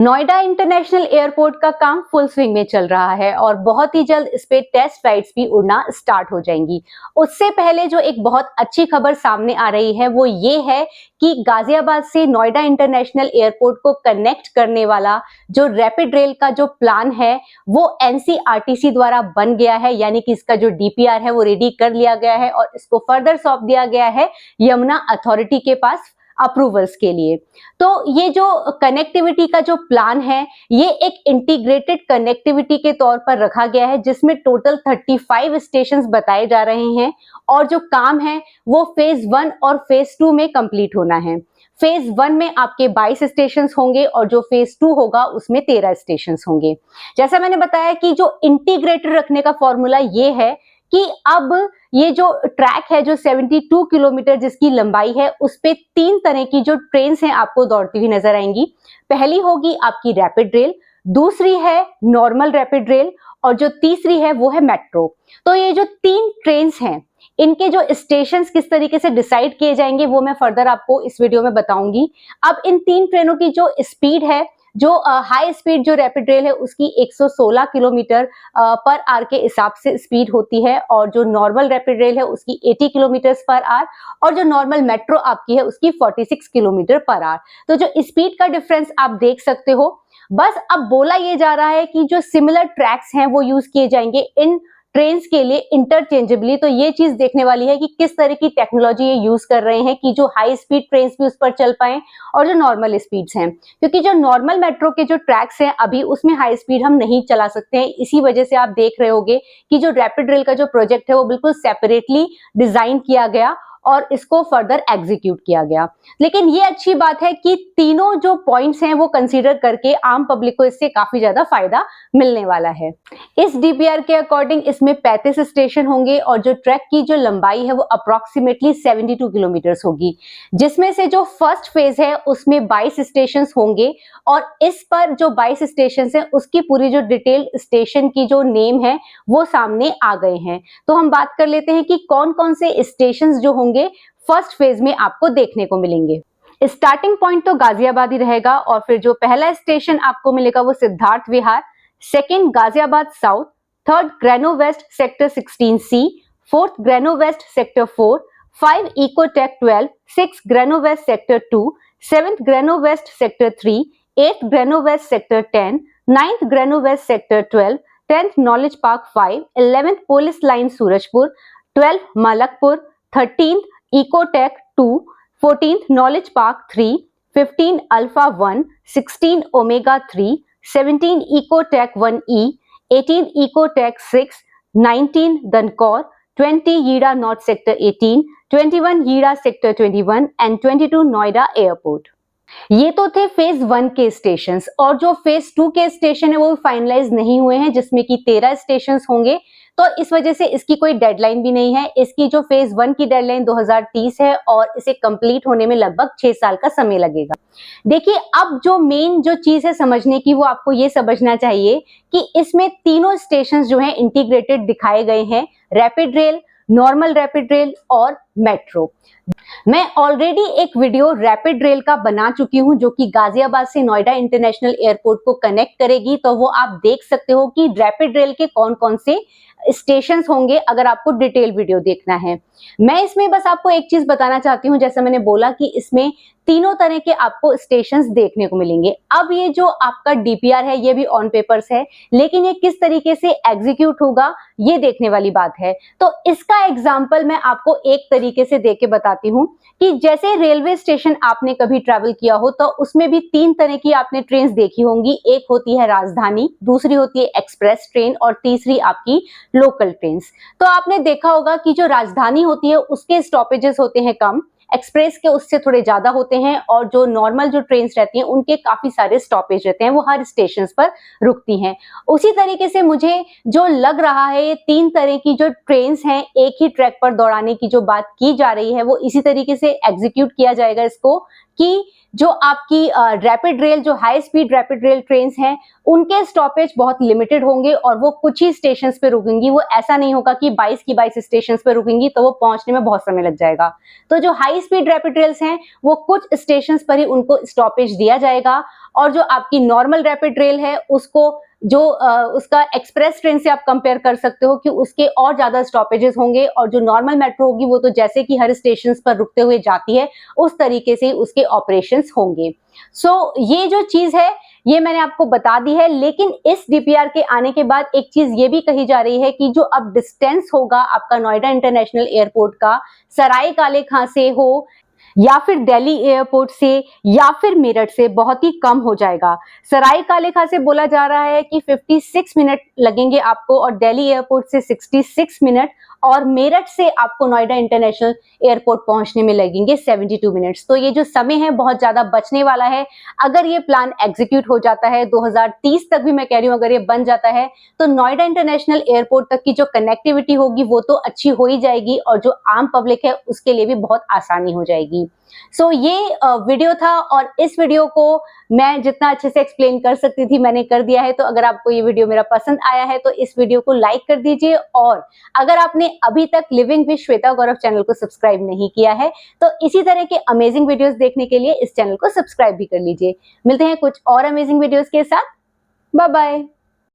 Noida international airport का काम full swing में चल रहा है और बहुत ही जल्द इस पे टेस्ट फ्लाइट्स भी उड़ना स्टार्ट हो जाएंगी। उससे पहले जो एक बहुत अच्छी खबर सामने आ रही है वो ये है कि गाजियाबाद से नोएडा इंटरनेशनल एयरपोर्ट को कनेक्ट करने वाला जो रैपिड रेल का जो प्लान है वो एनसीआरटीसी द्वारा बन गया है, यानी कि इसका जो डीपीआर है वो रेडी कर लिया गया है और इसको फर्दर सौंप दिया गया है यमुना अथॉरिटी के पास अप्रूवल्स के लिए। तो ये जो कनेक्टिविटी का जो प्लान है ये एक इंटीग्रेटेड कनेक्टिविटी के तौर पर रखा गया है, जिसमें टोटल 35 स्टेशंस बताए जा रहे हैं और जो काम है वो फेज 1 और फेज 2 में कंप्लीट होना है। फेज 1 में आपके 22 स्टेशन होंगे और जो फेज 2 होगा उसमें 13 स्टेशन होंगे। जैसा मैंने बताया कि जो इंटीग्रेटेड रखने का फॉर्मूला ये है कि अब ये जो ट्रैक है जो 72 किलोमीटर जिसकी लंबाई है उस पे 3 तरह की जो ट्रेन हैं आपको दौड़ती हुई नजर आएंगी। पहली होगी आपकी रैपिड रेल, दूसरी है नॉर्मल रैपिड रेल और जो तीसरी है वो है मेट्रो। तो ये जो 3 ट्रेन हैं इनके जो स्टेशन किस तरीके से डिसाइड किए जाएंगे वो मैं फर्दर आपको इस वीडियो में बताऊंगी। अब इन 3 ट्रेनों की जो स्पीड है, जो हाई स्पीड जो रैपिड रेल है उसकी 116 किलोमीटर पर आवर के हिसाब से स्पीड होती है और जो नॉर्मल रैपिड रेल है उसकी 80 किलोमीटर पर आवर और जो नॉर्मल मेट्रो आपकी है उसकी 46 किलोमीटर पर आवर। तो जो स्पीड का डिफरेंस आप देख सकते हो। बस अब बोला ये जा रहा है कि जो सिमिलर ट्रैक्स हैं वो यूज किए जाएंगे इन ट्रेन्स के लिए इंटरचेंजेबली। तो ये चीज देखने वाली है कि किस तरह की टेक्नोलॉजी ये यूज कर रहे हैं कि जो हाई स्पीड ट्रेन्स भी उस पर चल पाए और जो नॉर्मल स्पीड्स हैं, क्योंकि जो नॉर्मल मेट्रो के जो ट्रैक्स हैं अभी उसमें हाई स्पीड हम नहीं चला सकते हैं। इसी वजह से आप देख रहे होंगे कि जो रैपिड रेल का जो प्रोजेक्ट है वो बिल्कुल सेपरेटली डिजाइन किया गया और इसको फर्दर एग्जीक्यूट किया गया। लेकिन ये अच्छी बात है कि तीनों जो पॉइंट्स हैं वो कंसीडर करके आम पब्लिक को इससे काफी ज्यादा फायदा मिलने वाला है। इस डीपीआर के अकॉर्डिंग इसमें 35 स्टेशन होंगे और जो ट्रैक की जो लंबाई है वो अप्रोक्सीमेटली 72 किलोमीटर होगी, जिसमें से जो फर्स्ट फेज है उसमें 22 स्टेशन होंगे और इस पर जो 22 स्टेशन है उसकी पूरी जो डिटेल स्टेशन की जो नेम है वो सामने आ गए हैं। तो हम बात कर लेते हैं कि कौन कौन से स्टेशन जो होंगे फर्स्ट फेज में आपको देखने को मिलेंगे। स्टार्टिंग पॉइंट तो गाजियाबाद ही रहेगा और फिर जो पहला स्टेशन आपको मिलेगा वो Siddharth Vihar, second Ghaziabad south, third Greno west sector 16C, fourth Greno west sector 4, 5 Ecotech 12, 6 Greno west sector 2, 7th Greno west sector 3, 8th Greno west sector 10, 9th Greno west sector 12, 10th knowledge park 5, 11th police line Surajpur, 12th Malakpur, 13th Ecotech 2, 14th knowledge park 3, 15 alpha 1, 16 omega 3, 17 Ecotech 1E, 18 Ecotech 6, 19 Dankaur, 20 YEIDA north sector 18, 21 YEIDA sector 21 and 22 Noida airport. ये तो थे phase 1 के stations और जो phase 2 के station है वो finalise नहीं हुए हैं, जिसमें कि 13 स्टेशंस होंगे। तो इस वजह से इसकी कोई डेडलाइन भी नहीं है। इसकी जो फेज 1 की डेडलाइन 2030 है और इसे कंप्लीट होने में लगभग 6 साल का समय लगेगा। देखिए, अब जो मेन जो चीज है समझने की वो आपको ये समझना चाहिए कि इसमें तीनों स्टेशन जो है इंटीग्रेटेड दिखाए गए हैं, rapid rail, normal rapid rail और मेट्रो। मैं ऑलरेडी एक वीडियो रैपिड रेल का बना चुकी हूं जो कि गाजियाबाद से नोएडा इंटरनेशनल एयरपोर्ट को कनेक्ट करेगी, तो वो आप देख सकते हो कि रैपिड रेल के कौन कौन से स्टेशंस होंगे अगर आपको डिटेल वीडियो देखना है। मैं इसमें बस आपको एक चीज बताना चाहती हूँ, जैसा मैंने बोला कि इसमें तीनों तरह के आपको स्टेशंस देखने को मिलेंगे। अब ये जो आपका डीपीआर है ये भी ऑन पेपर्स है, लेकिन ये किस तरीके से एग्जीक्यूट होगा ये देखने वाली बात है। तो इसका एग्जाम्पल मैं आपको एक तरीके से देके बताती हूँ कि जैसे रेलवे स्टेशन आपने कभी ट्रैवल किया हो तो उसमें भी 3 तरह की आपने ट्रेन देखी होंगी। एक होती है राजधानी, दूसरी होती है एक्सप्रेस ट्रेन और तीसरी आपकी लोकल ट्रेन। तो आपने देखा होगा कि जो राजधानी होती है उसके स्टॉपेजेस होते हैं कम, एक्सप्रेस के उससे थोड़े ज्यादा होते हैं और जो नॉर्मल जो ट्रेन रहती हैं उनके काफी सारे स्टॉपेज रहते हैं, वो हर स्टेशन पर रुकती हैं। उसी तरीके से मुझे जो लग रहा है ये 3 तरह की जो ट्रेन हैं एक ही ट्रैक पर दौड़ाने की जो बात की जा रही है वो इसी तरीके से एग्जीक्यूट किया जाएगा इसको कि जो आपकी रैपिड रेल, जो high speed rapid rail trains हैं, उनके स्टॉपेज बहुत लिमिटेड होंगे और वो कुछ ही स्टेशंस पे रुकेंगी। वो ऐसा नहीं होगा कि 22 की 22 स्टेशंस पे रुकेंगी, तो वो पहुंचने में बहुत समय लग जाएगा। तो जो हाई स्पीड रैपिड रेल्स हैं, वो कुछ स्टेशंस पर ही उनको स्टॉपेज दिया जाएगा, और जो आपकी नॉर्मल रैपिड रेल है, उसको जो उसका एक्सप्रेस ट्रेन से आप कंपेयर कर सकते हो कि उसके और ज्यादा स्टॉपेजेस होंगे, और जो नॉर्मल मेट्रो होगी वो तो जैसे कि हर स्टेशन पर रुकते हुए जाती है, उस तरीके से उसके ऑपरेशंस होंगे। सो ये जो चीज है, ये मैंने आपको बता दी है। लेकिन इस डीपीआर के आने के बाद एक चीज ये भी कही जा रही है कि जो अब डिस्टेंस होगा आपका नोएडा इंटरनेशनल एयरपोर्ट का, सराय काले खां से हो या फिर दिल्ली एयरपोर्ट से या फिर मेरठ से, बहुत ही कम हो जाएगा। सराय काले खां से बोला जा रहा है कि 56 मिनट लगेंगे आपको, और दिल्ली एयरपोर्ट से 66 मिनट, और मेरठ से आपको नोएडा इंटरनेशनल एयरपोर्ट पहुंचने में लगेंगे 72 मिनट्स। तो ये जो समय है बहुत ज्यादा बचने वाला है। अगर ये प्लान एग्जीक्यूट हो जाता है 2030 तक भी, मैं कह रही हूँ अगर ये बन जाता है, तो नोएडा इंटरनेशनल एयरपोर्ट तक की जो कनेक्टिविटी होगी वो तो अच्छी हो ही जाएगी, और जो आम पब्लिक है उसके लिए भी बहुत आसानी हो जाएगी। सो ये वीडियो था, और इस वीडियो को मैं जितना अच्छे से एक्सप्लेन कर सकती थी मैंने कर दिया है। तो अगर आपको ये वीडियो मेरा पसंद आया है तो इस वीडियो को लाइक कर दीजिए, और अगर आपने अभी तक living with Shweta Gaurav channel को सब्सक्राइब नहीं किया है तो इसी तरह के अमेजिंग वीडियोस देखने के लिए इस चैनल को सब्सक्राइब भी कर लीजिए। मिलते हैं कुछ और अमेजिंग वीडियोस के साथ। Bye bye.